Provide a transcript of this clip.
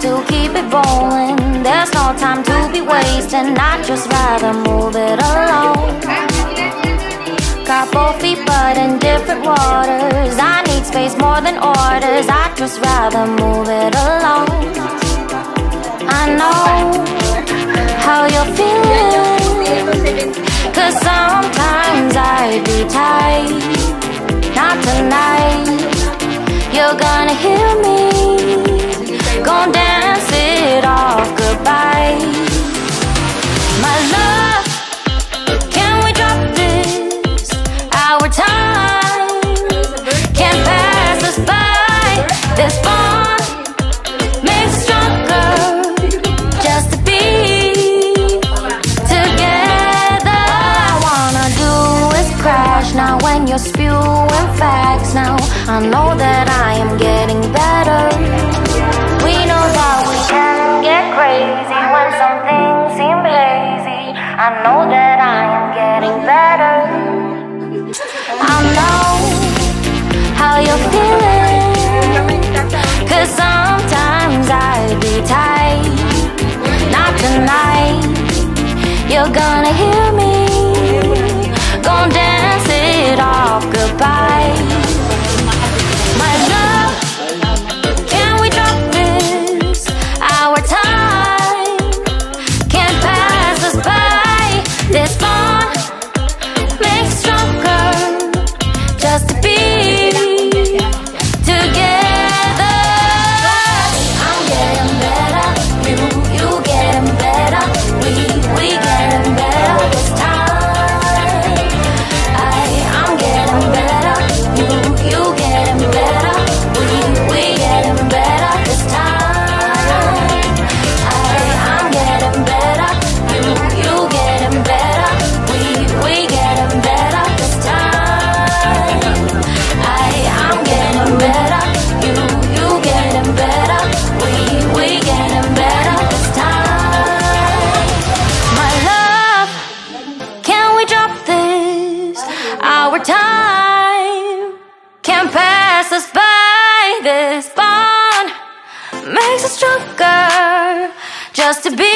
to keep it rolling. There's no time to be wasting. I'd just rather move it alone. Got both feet but in different waters. I need space more than orders. I'd just rather move it alone. I know how you're feeling, 'cause sometimes I'd be tight. Not tonight. You're gonna hear me, gon' dance it off goodbye. My love, can we drop this? Our time can't pass us by. This bond makes us stronger, just to be together. All I wanna do is crash now when you're spewing facts. Now I know that I am getting better. We know that we can get crazy when some things seem hazy. I know that I am getting better. I know how you're feeling, 'cause sometimes I'd be tight. Not tonight. You're gonna hear me, gon' dance it off goodbye. My love, can we drop this? Our time can't pass us by. This bond makes us stronger, just to be together. I'm getting better, you getting better. We getting better this time. I'm getting better, you getting better. We getting better this time. I'm getting better, you getting better. We getting better this time. I'm getting better, you getting better. We getting better this time. My love, can we drop this? Our time can't pass us by. This bond makes us stronger, just to be